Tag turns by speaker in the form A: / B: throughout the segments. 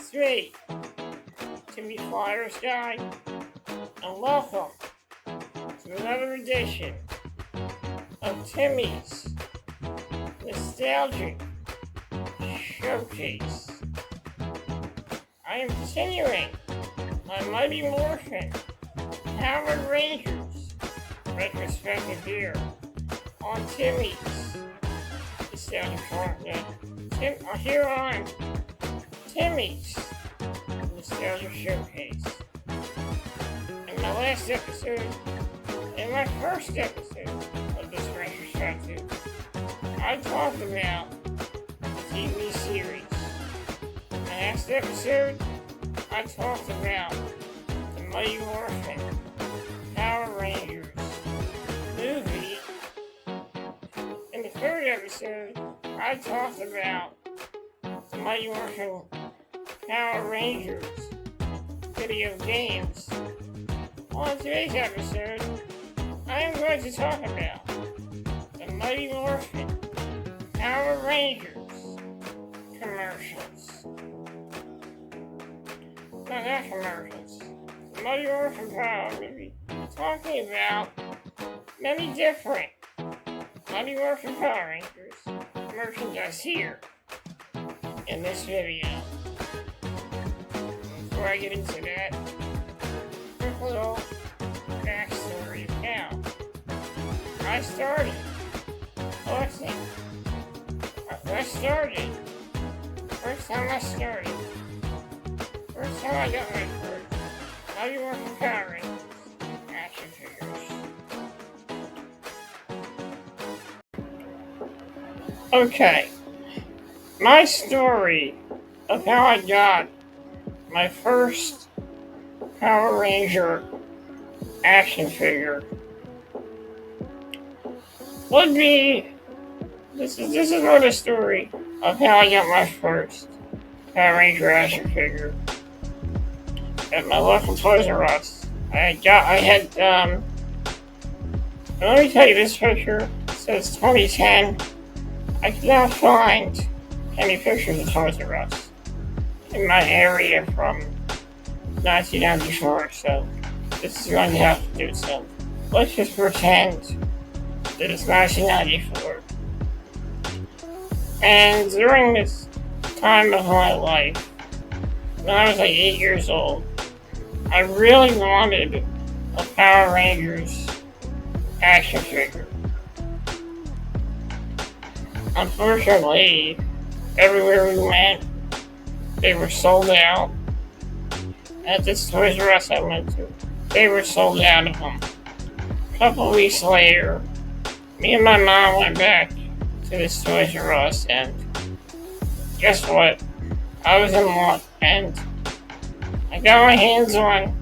A: That's me, Timmy Flyers Guy, and welcome to another edition of Timmy's Nostalgic Showcase. I am continuing my Mighty Morphin Power Rangers retrospective here on Timmy's Nostalgic Showcase. Here on Timmy's Nostalgia Showcase. In my last episode, in my first episode of this retrospective, I talked about the TV series. In the last episode, I talked about the Mighty Morphin Power Rangers movie. In the third episode, I talked about the Mighty Morphin Power Rangers video games. On today's episode, I am going to talk about the Mighty Morphin Power Rangers commercials. No, not commercials. The Mighty Morphin Power movie. Talking about many different Mighty Morphin Power Rangers merchandise here in this video. Before I get into that, quick little backstory of how I started collecting. First time I got my first Mighty Morphin Power Rangers action figures. Okay, my story of how I got my first Power Ranger action figure would be this is not a story of how I got my first Power Ranger action figure at my local Toys R Us. Let me tell you, this picture says 2010. I cannot find any pictures of Toys R Us in my area from 1994, so this is going to have to do so. Let's just pretend that it's 1994. And during this time of my life, when I was like 8 years old, I really wanted a Power Rangers action figure. Unfortunately, everywhere we went, they were sold out. At this Toys R Us I went to, they were sold out of them. A couple weeks later, me and my mom went back to this Toys R Us, and guess what? I was in luck, and I got my hands on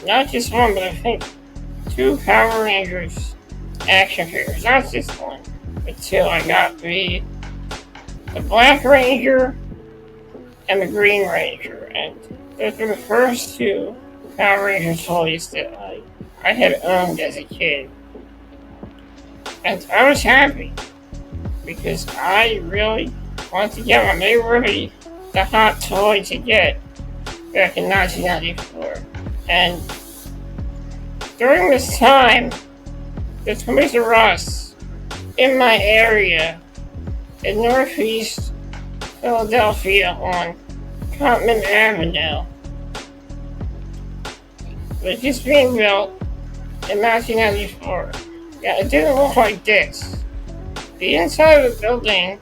A: not just one, but I think 2 Power Rangers action figures. Not just one, but 2. I got the Black Ranger and the Green Ranger, and those were the first 2 Power Ranger toys that I had owned as a kid. And I was happy because I really wanted to get one. They were the hot toy to get back in 1994. And during this time, the Toys R Us in my area in Northeast Philadelphia on Cottman Avenue was just being built in 1994. Yeah, it didn't look like this. The inside of the building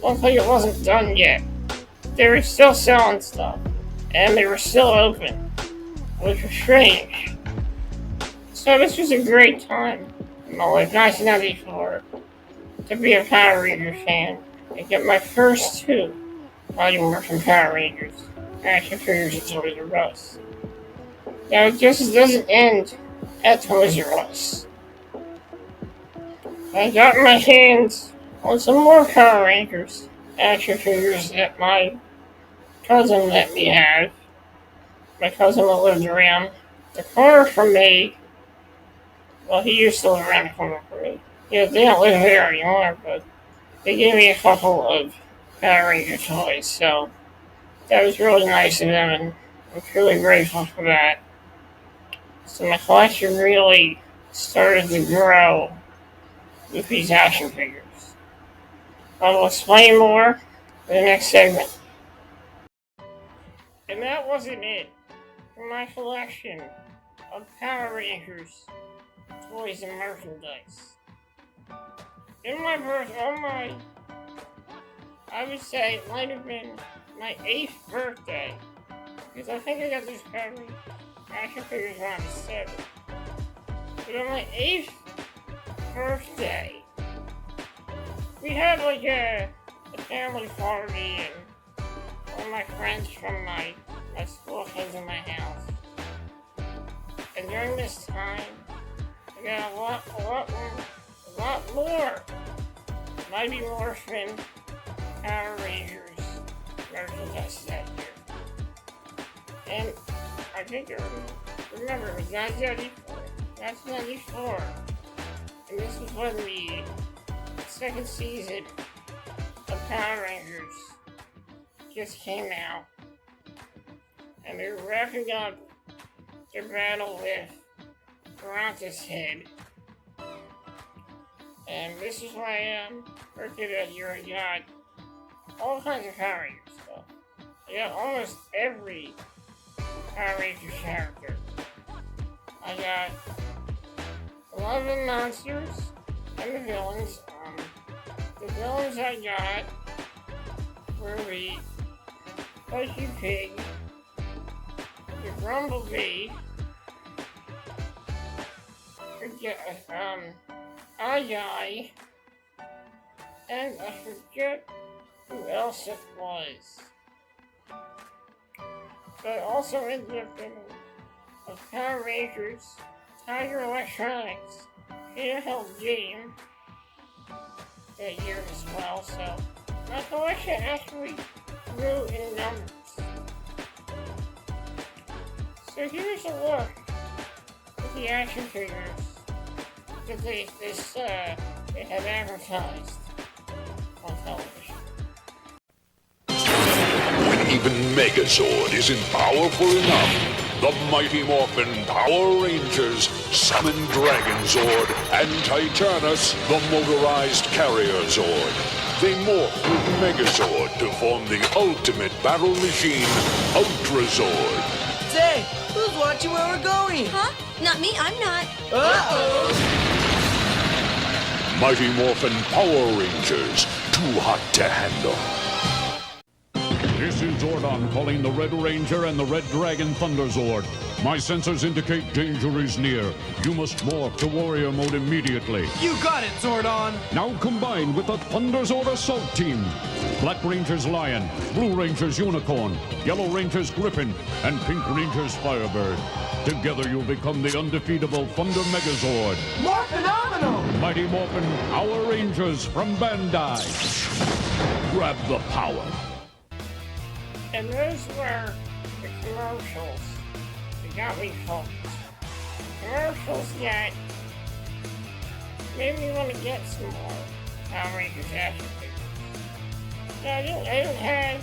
A: looked like it wasn't done yet. They were still selling stuff, and they were still open, which was strange. So this was a great time in my life, 1994, to be a Power Ranger fan and get my first 2 Mighty Morphin Power Rangers action figures at Toys R Us. Now, it just doesn't end at Toys R Us. I got my hands on some more Power Rangers action figures that my cousin let me have. My cousin that lived around the corner from me. Well, he used to live around the corner from me. Yeah, they don't live there anymore, but they gave me a couple of Power Ranger toys, so That was really nice of them, and I'm truly grateful for that. So my collection really started to grow with these action figures. I will explain more in the next segment. And that wasn't it for my collection of Power Rangers toys and merchandise. In my I would say it might have been my 8th birthday, because I think I got this action figures around the 7th. But on my 8th birthday, we had like a family party, and all my friends from my school came to my house. And during this time, I got a lot more Mighty Morphin Power Rangers merchandise that year. And I think I remember it was 1994. And this was when the second season of Power Rangers just came out. And they were wrapping up their battle with Veranta's head. And this is my birthday that year. I got all kinds of Power Rangers stuff. I got almost every Power Rangers character. I got a lot of the monsters and the villains. The villains I got were the Pudgy Pig, the Grumblebee, I, and I forget who else it was. But also ended up in Power Rangers, Tiger Electronics, handheld game that year as well. So my collection actually grew in numbers. So here's a look at the action figures that they have advertised on television.
B: When even Megazord isn't powerful enough, the Mighty Morphin Power Rangers summon Dragonzord and Titanus, the motorized carrier Zord. They morph with Megazord to form the ultimate battle machine, Ultrazord.
C: Say, who's watching where we're going?
D: Huh? Not me, I'm not.
C: Uh-oh!
B: Mighty Morphin Power Rangers, too hot to handle.
E: This is Zordon calling the Red Ranger and the Red Dragon Thunderzord. My sensors indicate danger is near. You must morph to warrior mode immediately.
C: You got it, Zordon!
E: Now combined with the Thunderzord Assault Team. Black Ranger's Lion, Blue Ranger's Unicorn, Yellow Ranger's Griffin, and Pink Ranger's Firebird. Together you'll become the undefeatable Thunder Megazord.
C: More phenomenal!
E: Mighty Morphin Power Rangers from Bandai. Grab the power.
A: And those were the commercials that got me hooked. Commercials that made me want to get some more Power Rangers action figures. No, I didn't have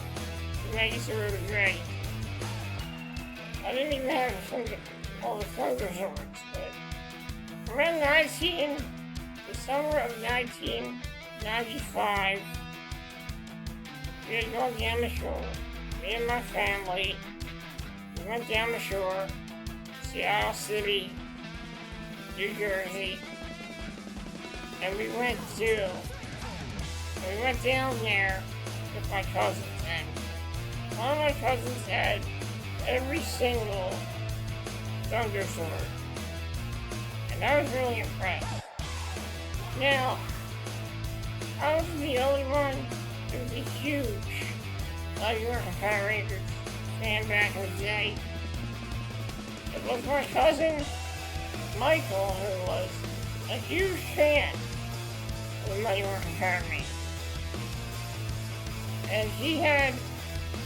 A: the Megazord of Dragon. I didn't even have all the Thunderzords, but around the summer of 1995, we had gone down the shore. Me and my family, we went down the shore, Seattle City, New Jersey, and we went down there with my cousins, and one of my cousins had every single Thunderzord, and I was really impressed. Now, I was the only one who was a huge Mighty Morphin Power Rangers fan back in the day. It was my cousin Michael who was a huge fan of the Mighty Morphin Power Rangers. And he had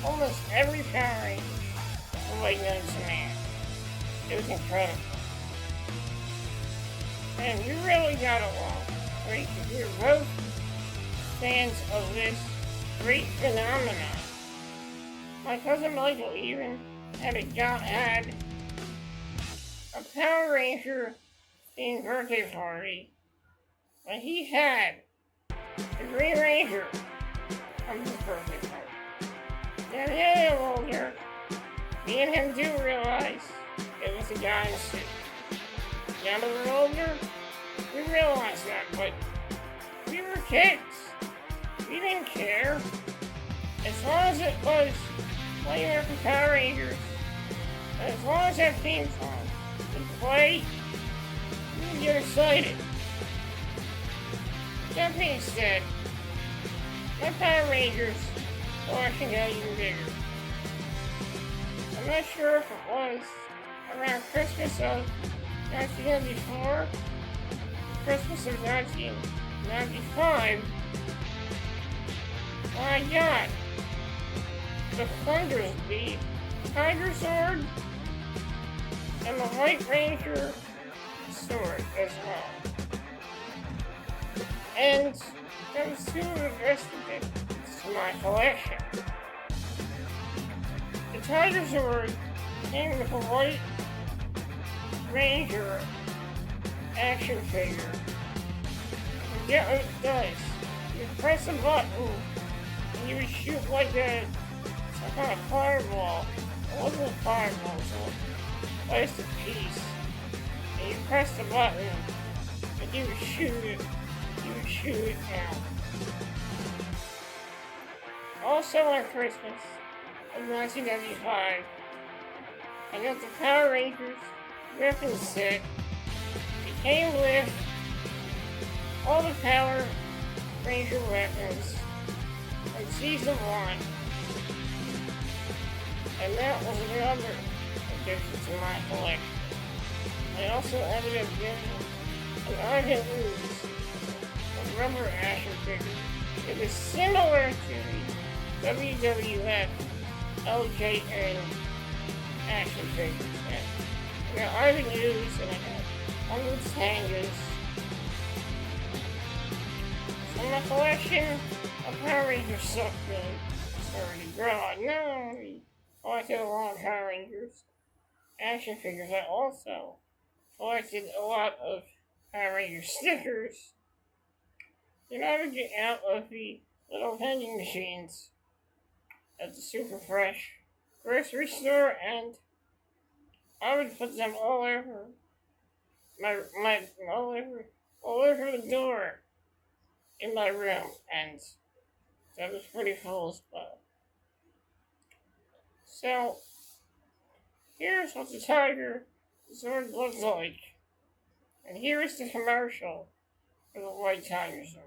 A: almost every Power Ranger somebody known to man. It was incredible. And we really got along. We were both fans of this great phenomenon My cousin Michael even had a Power Ranger themed birthday party, but he had the Green Ranger come to his birthday party. Now getting older, me and him do realize it was a guy in a suit. Now that we're older, we realize that, but we were kids. We didn't care. As long as it was playing for Power Rangers, and as long as that theme song would play, we would get excited. That being said, my Power Rangers collection got even bigger. I'm not sure if it was around Christmas of 1994, Christmas of 1995, when I got the Tiger Sword, and the White Ranger Sword as well. And those two of the best additions to my collection. The Tiger Sword came with a White Ranger action figure. And get what it does. You press a button and you would shoot like some kind of fireball. It wasn't a fireball, so it's a piece. And you press the button and you would shoot it. You would shoot it down. Also on Christmas of 1995, I got the Power Rangers weapon set. It came with all the Power Ranger weapons in Season 1. And that was another addition to my collection. I also ended up getting an Ivan Ooze, a rubber action figure. It was similar to the WWF LJN action figures. I got Ivan Ooze and I got 100 Tangas. So my collection of Power Rangers stuff started to grow. I not only collected a lot of Power Rangers action figures, I also collected a lot of Power Ranger stickers. Then I would get out of the little vending machines at the Super Fresh grocery store, and I would put them all over all over the door in my room, and that was pretty full as well. So here's what the Tiger Sword looks like, and here is the commercial for the White Tiger Sword.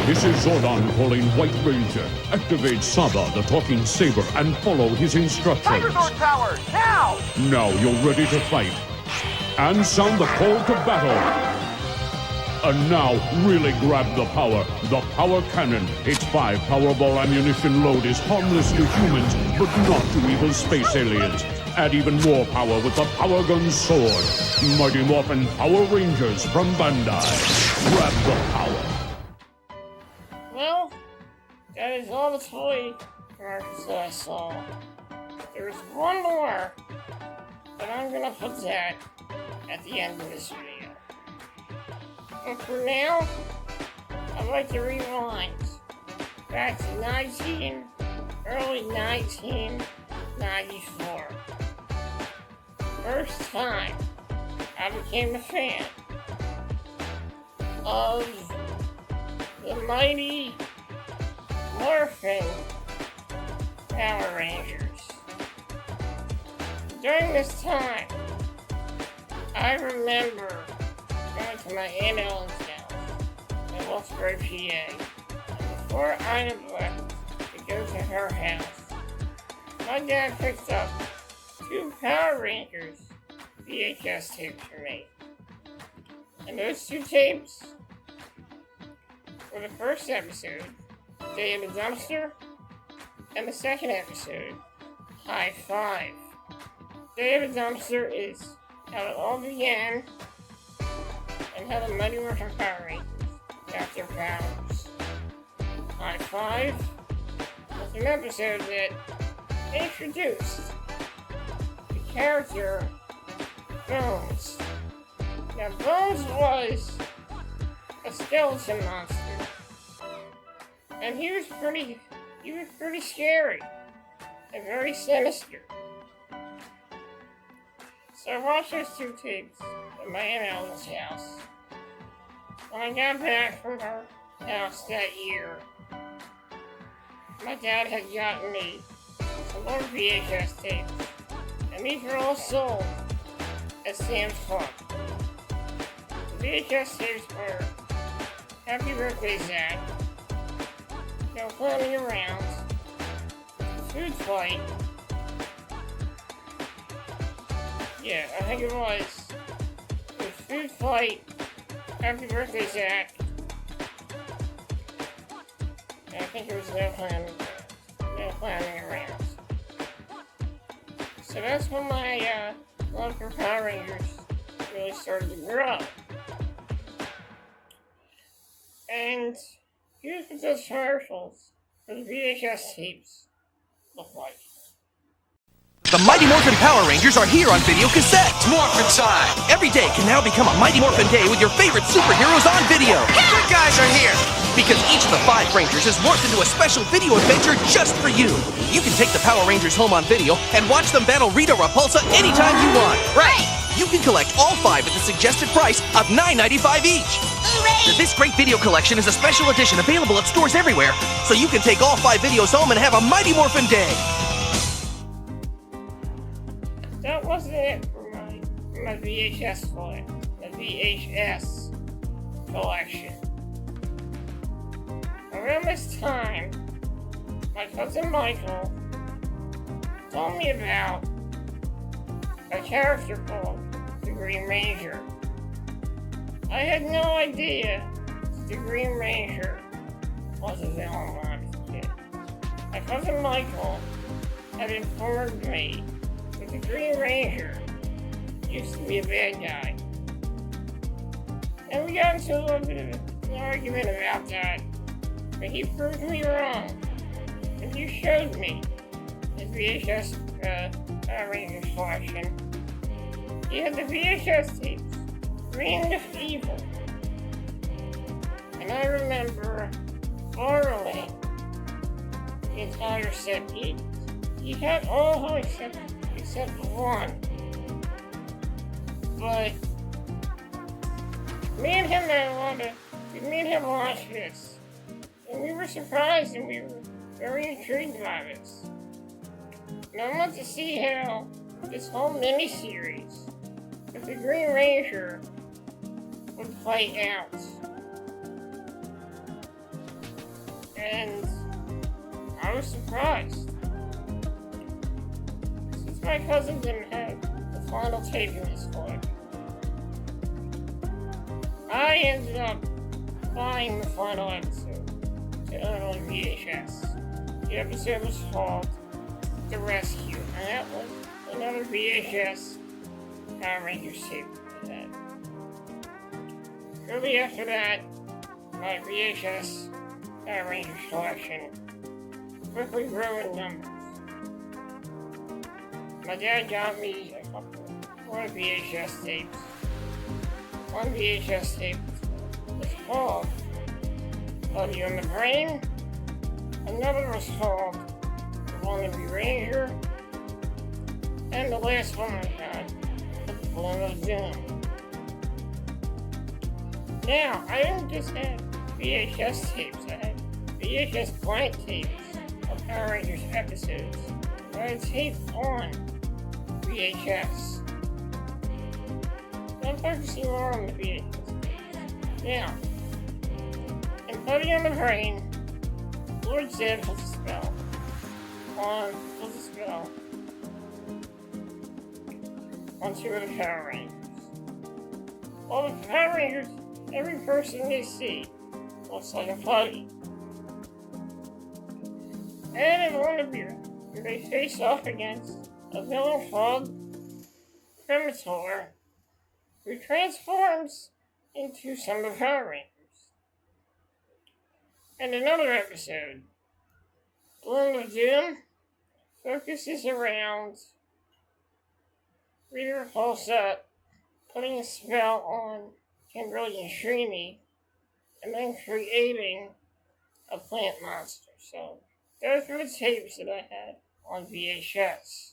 E: This is Zordon calling White Ranger. Activate Saba, the talking saber, and follow his instructions.
C: Tiger Sword power, now!
E: Now you're ready to fight. And sound the call to battle. And now, really grab the power. The Power Cannon. Its 5 Powerball ammunition load is harmless to humans, but not to evil space aliens. Add even more power with the Power Gun Sword. Mighty Morphin Power Rangers from Bandai. Grab the power.
A: Well, that is all the toy commercials that I saw. There's one more, but I'm gonna put that at the end of this video. And for now, I'd like to rewind back to early 1994. First time I became a fan of the mighty Morphin Power Rangers. During this time, I remember going to my Aunt Ellen's house in Wilkesboro, PA. And before I left to go to her house, my dad picked up 2 Power Rangers VHS tapes for me. And those 2 tapes were the first episode, Day in the Dumpster, and the second episode, High Five. Day in the Dumpster is how it all began and how the Mighty Morphin Power Rangers got their powers. High Five was an episode that introduced the character Bones. Now, Bones was a skeleton monster, and he was pretty scary and very sinister. So I watched those two tapes at my Aunt Ellen's house. When I got back from her house that year, my dad had gotten me some more VHS tapes, and these were all sold at Sam's Club. The VHS tapes were Happy Birthday, Zach, No Clowning Around, Food Fight, yeah, I think it was Food Fight, Happy Birthday, Zach, and I think it was No Clowning Around. So that's when my love for Power Rangers really started to grow. And here's what those commercials for the VHS tapes look like.
D: The Mighty Morphin Power Rangers are here on video cassette.
C: Morphin time!
D: Every day can now become a Mighty Morphin day with your favorite superheroes on video.
C: Good guys are here!
D: Because each of the 5 Rangers is morphed into a special video adventure just for you. You can take the Power Rangers home on video and watch them battle Rita Repulsa anytime you want.
C: Right!
D: You can collect all 5 at the suggested price of $9.95 each.
C: Hooray!
D: This great video collection is a special edition available at stores everywhere, so you can take all 5 videos home and have a Mighty Morphin day.
A: That wasn't it for my VHS collection. The VHS collection. Around this time, my cousin Michael told me about a character called the Green Ranger. I had no idea the Green Ranger was a villain when I was a kid. My cousin Michael had informed me that the Green Ranger used to be a bad guy. And we got into a little bit of an argument about that, but he proved me wrong. And he showed me his VHS Power Rangers collection. He had the VHS tapes, Green the Evil. And I remember borrowing the entire set. He had all of them except one. But me and him watched this. And we were surprised and we were very intrigued by this. And I want to see how this whole miniseries with the Green Ranger would play out. And I was surprised. Since my cousin didn't have the final tape in his collection, I ended up buying the final episode to own on VHS. The episode was called The Rescue, and that was another VHS Power Rangers tape we had. Shortly after that, my VHS Power Rangers collection quickly grew in numbers. My dad got me a couple more VHS tapes. One VHS tape was called Buddy on the Brain. Another was called The Wannabe Ranger. And the last one I got was The Balloon of Doom. Now, I didn't just have VHS tapes. I had VHS blank tapes of Power Rangers episodes. I had tape on VHS. I'm focusing more on the VHS tapes. Now, in Buddy on the Brain, Lord Zed puts a spell on 2 of the Power Rangers. All the Power Rangers, every person they see looks like a putty. And in one of them, they face off against a villain called Premator, who transforms into some of the Power Rangers. In another episode, Bloom of Doom focuses around Rita Repulsa putting a spell on Kimberly and Shremy and then creating a plant monster. So those were the tapes that I had on VHS.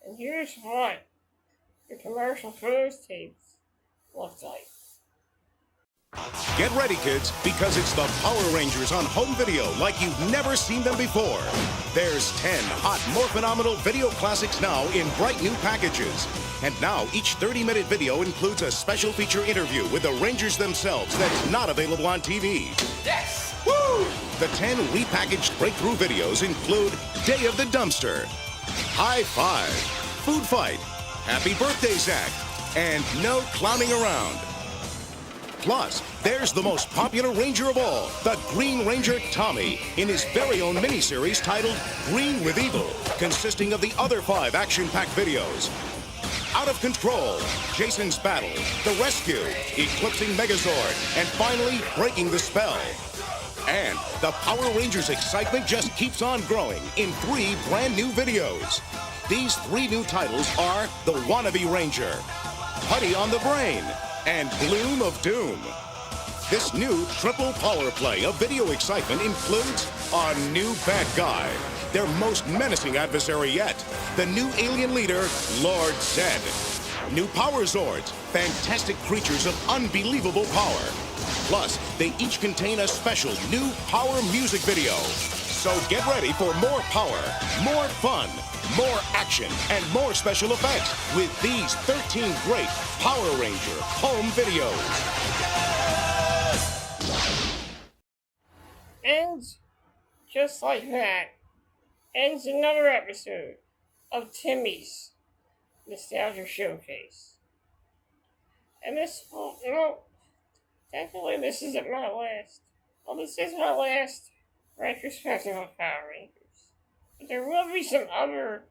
A: And here's what the commercial for those tapes looked like.
F: Get ready, kids, because it's the Power Rangers on home video like you've never seen them before. There's 10 hot, more phenomenal video classics now in bright new packages. And now each 30-minute video includes a special feature interview with the Rangers themselves that's not available on TV.
C: Yes!
F: Woo! The 10 repackaged breakthrough videos include Day of the Dumpster, High Five, Food Fight, Happy Birthday Zach, and No Clowning Around. Plus, there's the most popular Ranger of all, the Green Ranger Tommy, in his very own miniseries titled Green with Evil, consisting of the other 5 action-packed videos. Out of Control, Jason's Battle, The Rescue, Eclipsing Megazord, and finally, Breaking the Spell. And the Power Rangers excitement just keeps on growing in 3 brand new videos. These 3 new titles are The Wannabe Ranger, Putty on the Brain, and Bloom of Doom. This new triple power play of video excitement includes a new bad guy, their most menacing adversary yet, the new alien leader, Lord Zed. New Power Zords, fantastic creatures of unbelievable power. Plus, they each contain a special new Power music video. So get ready for more power, more fun, more action, and more special effects with these 13 great Power Ranger home videos.
A: And just like that, ends another episode of Timmy's Nostalgia Showcase. And this, technically this isn't my last. Well, this is my last retrospective of Power Rangers. But there will be some other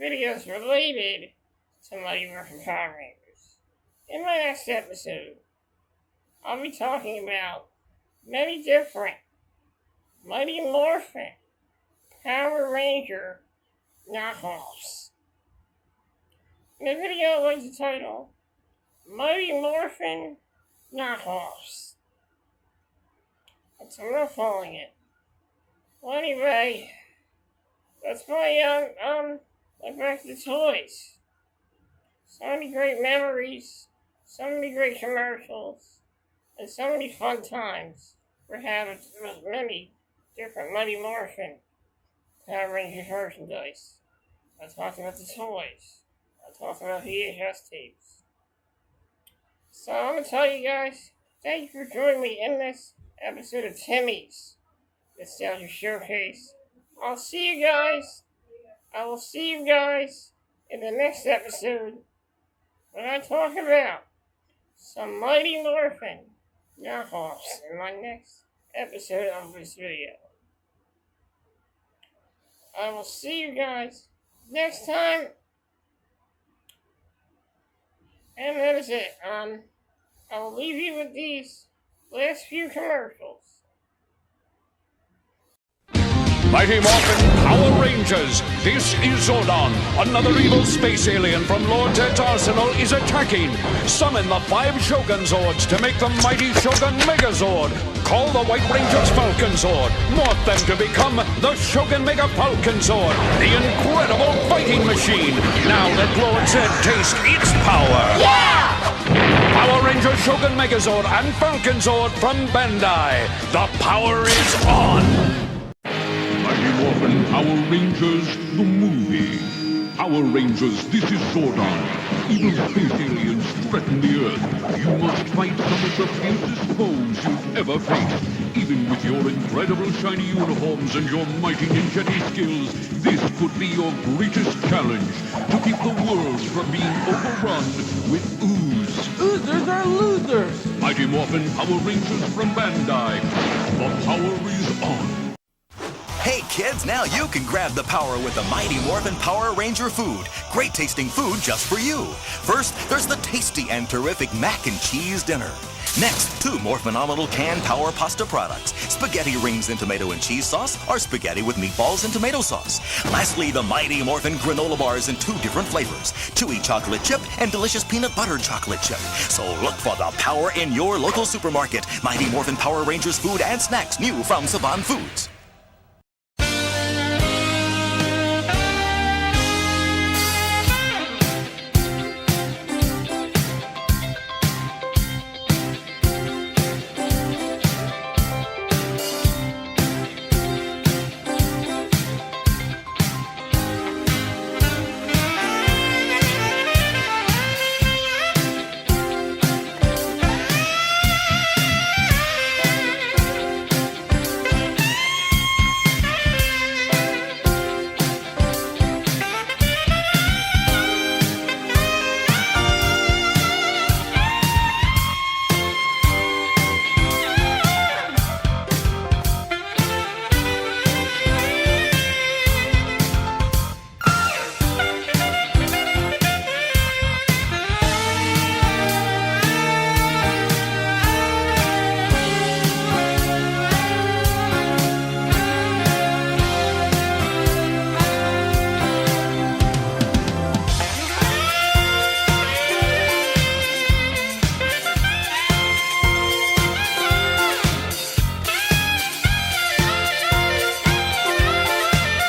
A: videos related to Mighty Morphin Power Rangers. In my next episode, I'll be talking about many different Mighty Morphin Power Ranger knockoffs. In the video, I like the title, Mighty Morphin Knockoffs. That's what I'm calling it. Well, anyway, that's my, like back to the toys. So many great memories, so many great commercials, and so many fun times we're having with many different Mighty Morphin Power Rangers merchandise. I talked about the toys. I talked about VHS tapes. So I'm going to tell you guys, thank you for joining me in this episode of Timmy's Nostalgia Showcase. I will see you guys in the next episode when I talk about some Mighty Morphin knockoffs in my next episode of this video. I will see you guys next time. And that is it. I will leave you with these last few commercials.
E: Mighty Morphin Power Rangers, this is Zordon. Another evil space alien from Lord Zed's arsenal is attacking. Summon the 5 Shogun Zords to make the mighty Shogun Megazord. Call the White Rangers Falcon Zord. Morph them to become the Shogun Mega Falcon Zord, the incredible fighting machine. Now let Lord Zed taste its power.
C: Yeah!
E: Power Ranger Shogun Megazord and Falcon Zord from Bandai. The power is on. Mighty Morphin Power Rangers, the movie. Power Rangers, this is Zordon. Evil space aliens threaten the Earth. You must fight some of the fiercest foes you've ever faced. Even with your incredible shiny uniforms and your mighty ninja skills, this could be your greatest challenge. To keep the world from being overrun with ooze.
G: Oozers are losers!
E: Mighty Morphin Power Rangers from Bandai. The power is on.
H: Hey kids, now you can grab the power with the Mighty Morphin Power Ranger food. Great tasting food just for you. First, there's the tasty and terrific mac and cheese dinner. Next, 2 more phenomenal canned Power Pasta products. Spaghetti rings in tomato and cheese sauce, or spaghetti with meatballs and tomato sauce. Lastly, the Mighty Morphin granola bars in 2 different flavors, chewy chocolate chip and delicious peanut butter chocolate chip. So look for the power in your local supermarket. Mighty Morphin Power Rangers food and snacks new from Saban Foods.